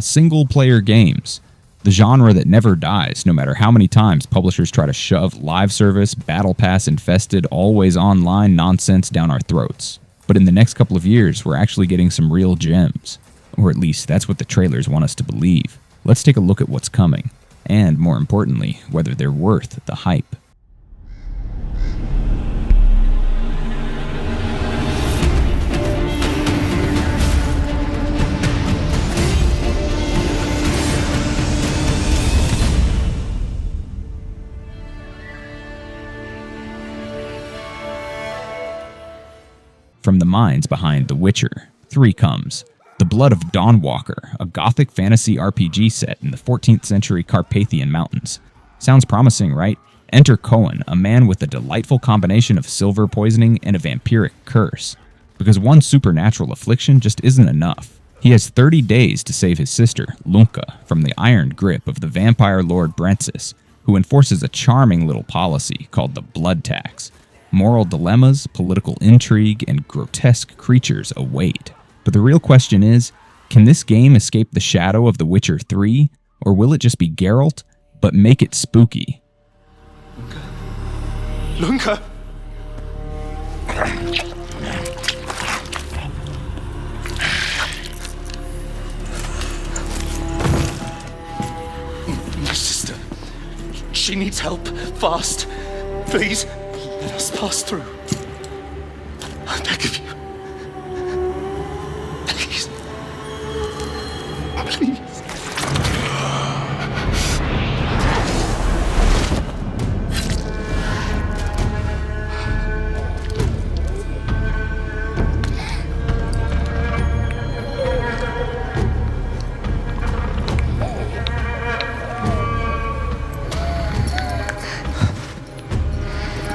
single-player games. The genre that never dies, no matter how many times publishers try to shove live service, battle pass-infested, always online nonsense down our throats. But in the next couple of years, we're actually getting some real gems. Or at least that's what the trailers want us to believe. Let's take a look at what's coming. And more importantly, whether they're worth the hype. From the minds behind The Witcher 3 comes The Blood of Dawnwalker, a gothic fantasy RPG set in the 14th century Carpathian Mountains. Sounds promising, right? Enter Cohen, a man with a delightful combination of silver poisoning and a vampiric curse. Because one supernatural affliction just isn't enough. He has 30 days to save his sister, Lunka, from the iron grip of the vampire lord Brentsis, who enforces a charming little policy called the blood tax. Moral dilemmas, political intrigue, and grotesque creatures await. But the real question is, can this game escape the shadow of The Witcher 3, or will it just be Geralt, but make it spooky? Lunka! My sister. She needs help, fast. Please. Let us pass through. I beg of you. Please. Please.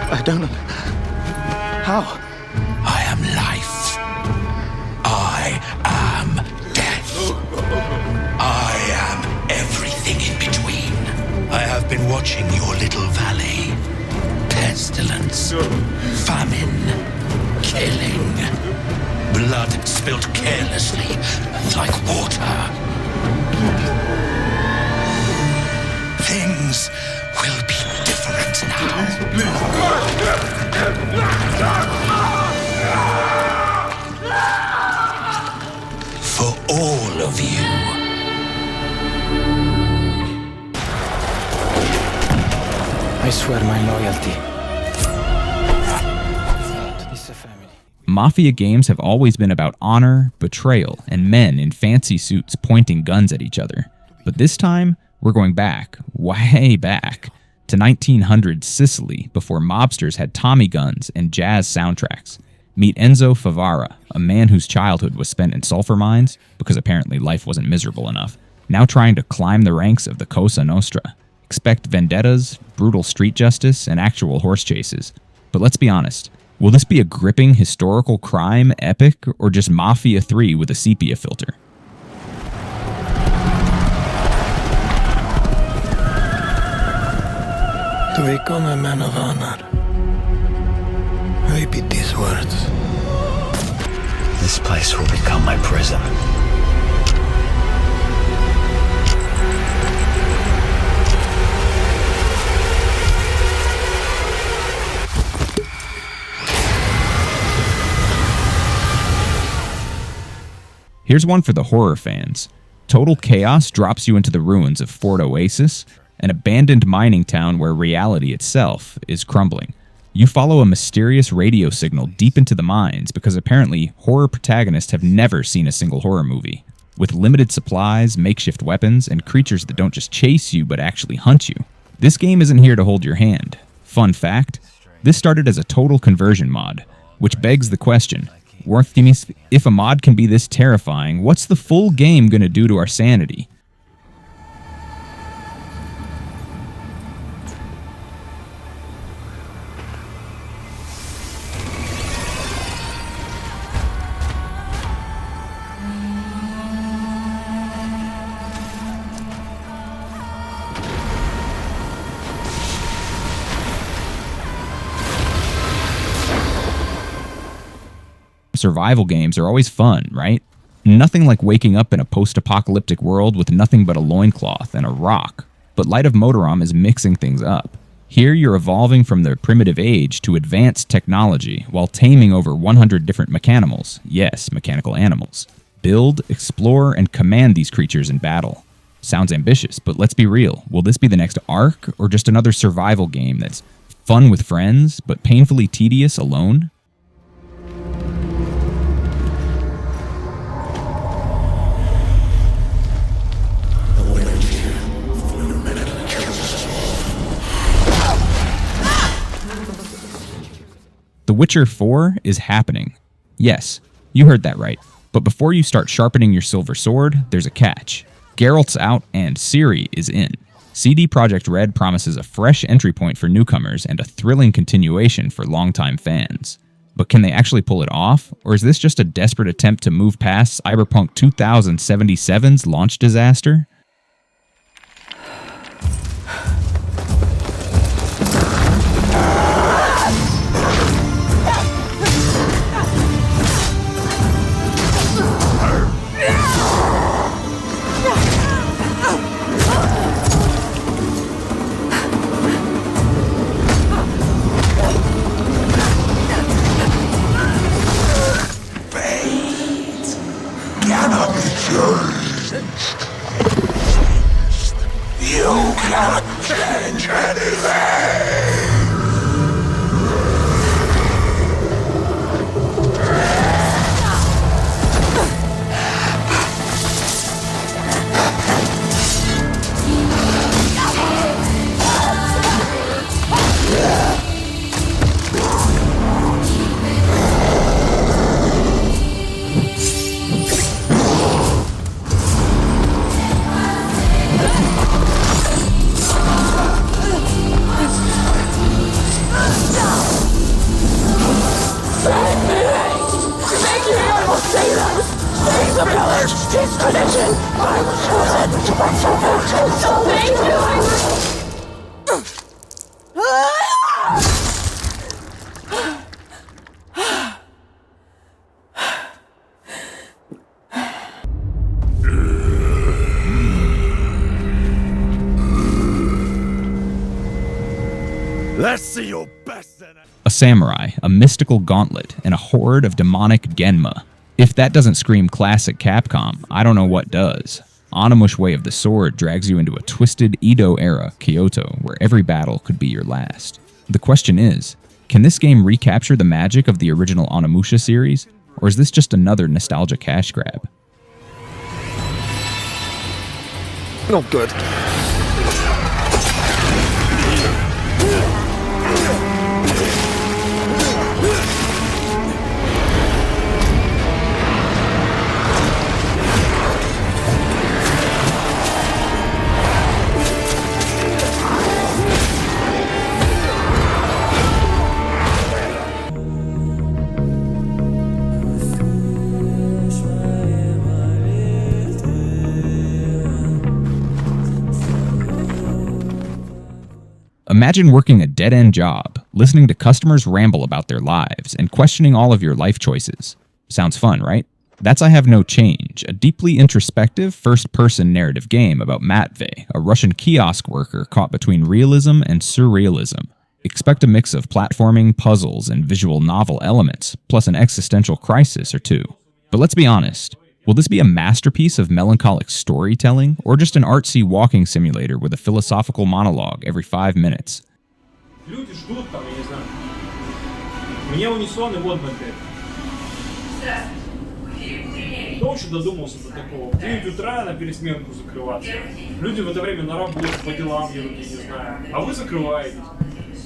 I don't know. How? I am life. I am death. I am everything in between. I have been watching your little valley. Pestilence, famine, killing, blood spilled carelessly like water. Things will be different now. For all of you. I swear my loyalty. This is a family. Mafia games have always been about honor, betrayal, and men in fancy suits pointing guns at each other. But this time, we're going back, way back, to 1900s Sicily before mobsters had Tommy guns and jazz soundtracks. Meet Enzo Favara, a man whose childhood was spent in sulfur mines, because apparently life wasn't miserable enough, now trying to climb the ranks of the Cosa Nostra. Expect vendettas, brutal street justice, and actual horse chases. But let's be honest, will this be a gripping historical crime epic, or just Mafia 3 with a sepia filter? To become a man of honor, repeat these words. This place will become my prison. Here's one for the horror fans. Total chaos drops you into the ruins of Fort Oasis, an abandoned mining town where reality itself is crumbling. You follow a mysterious radio signal deep into the mines because apparently horror protagonists have never seen a single horror movie. With limited supplies, makeshift weapons, and creatures that don't just chase you but actually hunt you. This game isn't here to hold your hand. Fun fact, this started as a total conversion mod, which begs the question, if a mod can be this terrifying, what's the full game gonna do to our sanity? Survival games are always fun, right? Nothing like waking up in a post-apocalyptic world with nothing but a loincloth and a rock. But Light of Motorom is mixing things up. Here you're evolving from the primitive age to advanced technology while taming over 100 different mechanimals. Yes, mechanical animals. Build, explore, and command these creatures in battle. Sounds ambitious, but let's be real. Will this be the next Ark, or just another survival game that's fun with friends, but painfully tedious alone? The Witcher 4 is happening. Yes, you heard that right. But before you start sharpening your silver sword, there's a catch. Geralt's out and Ciri is in. CD Projekt Red promises a fresh entry point for newcomers and a thrilling continuation for longtime fans. But can they actually pull it off? Or is this just a desperate attempt to move past Cyberpunk 2077's launch disaster? Cannot be changed. You cannot change anything. Let's see your best then. A samurai, a mystical gauntlet, and a horde of demonic Genma. If that doesn't scream classic Capcom, I don't know what does. Onimush Way of the Sword drags you into a twisted Edo-era Kyoto where every battle could be your last. The question is, can this game recapture the magic of the original Onimusha series, or is this just another nostalgia cash grab? Not good. Imagine working a dead-end job, listening to customers ramble about their lives, and questioning all of your life choices. Sounds fun, right? That's I Have No Change, a deeply introspective first-person narrative game about Matvey, a Russian kiosk worker caught between realism and surrealism. Expect a mix of platforming, puzzles, and visual novel elements, plus an existential crisis or two. But let's be honest, will this be a masterpiece of melancholic storytelling, or just an artsy walking simulator with a philosophical monologue every 5 minutes? Люди ждут там, я не знаю. Меня унисон и вот опять. Кто еще додумался до такого? В 9 утра на пересменку закрываться. Люди в это время на работу, по делам едут, я не знаю. А вы закрываетесь.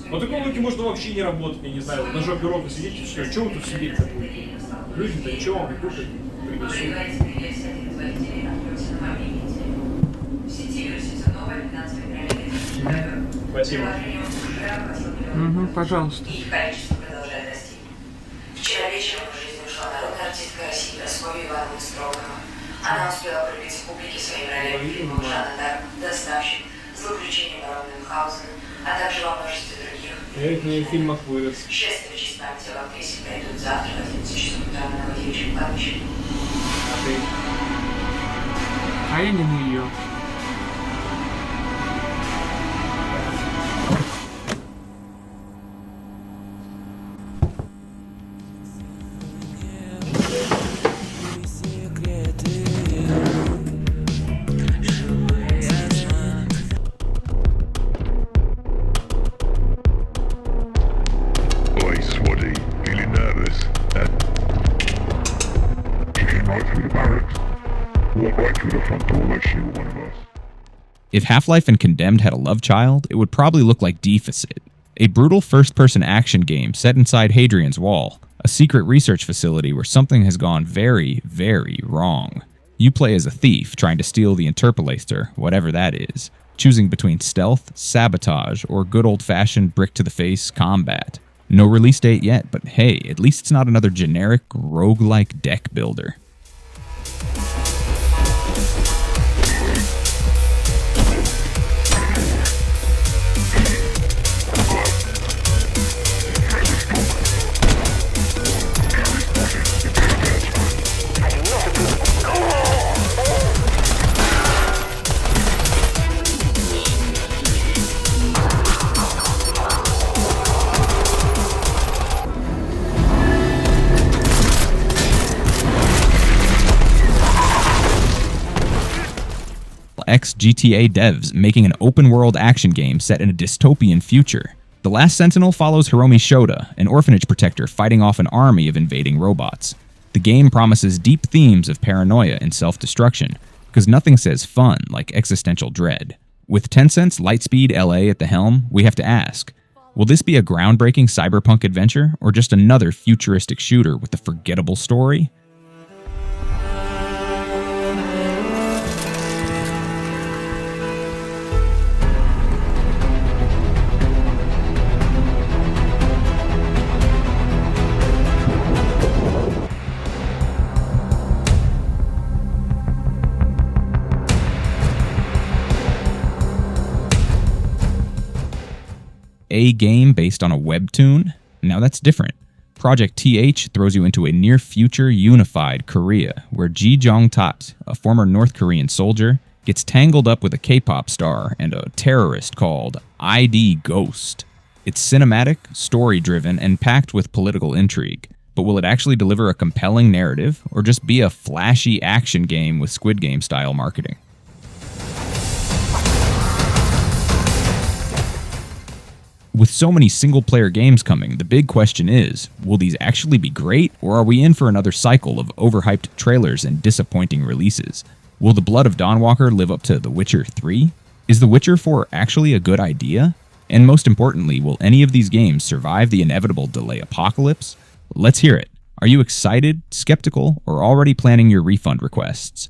Вот такого люди можно вообще не работать, я не знаю. На жопе ровно сидите, все. Чего вы тут сидите-то будете? Люди-то ничего вам не кушать принесут. Спасибо. Угу, пожалуйста. Их количество продолжает расти. Вчера вечером в жизнь ушла народная артистка России Прасковья Ивановна Строгова. Она успела пробить в публике своим ролями в фильмах Жанна Дарк, Доставщик, Злоключение барона Мюнхгаузена, а также во множестве других. Я ведь на ее фильмах вырос. Шествие в честь памяти об актрисе пройдут завтра в 11 часов утра на Новодевичьем кладбище. ты. А я не на ее. Oi, Swaddy, feeling nervous? She came right through the barracks. Walked right through the front door like she were one of us. If Half-Life and Condemned had a love child, it would probably look like Deficit, a brutal first-person action game set inside Hadrian's Wall, a secret research facility where something has gone very, very wrong. You play as a thief trying to steal the interpolator, whatever that is, choosing between stealth, sabotage, or good old-fashioned brick-to-the-face combat. No release date yet, but hey, at least it's not another generic roguelike deck builder. Ex-GTA devs making an open-world action game set in a dystopian future. The Last Sentinel follows Hiromi Shota, an orphanage protector fighting off an army of invading robots. The game promises deep themes of paranoia and self-destruction, because nothing says fun like existential dread. With Tencent's Lightspeed LA at the helm, we have to ask, will this be a groundbreaking cyberpunk adventure, or just another futuristic shooter with a forgettable story? A game based on a webtoon? Now that's different. Project TH throws you into a near-future unified Korea, where Ji Jong-tat, a former North Korean soldier, gets tangled up with a K-pop star and a terrorist called ID Ghost. It's cinematic, story-driven, and packed with political intrigue. But will it actually deliver a compelling narrative, or just be a flashy action game with Squid Game-style marketing? With so many single-player games coming, the big question is, will these actually be great, or are we in for another cycle of overhyped trailers and disappointing releases? Will the Blood of Dawnwalker live up to The Witcher 3? Is The Witcher 4 actually a good idea? And most importantly, will any of these games survive the inevitable delay apocalypse? Let's hear it. Are you excited, skeptical, or already planning your refund requests?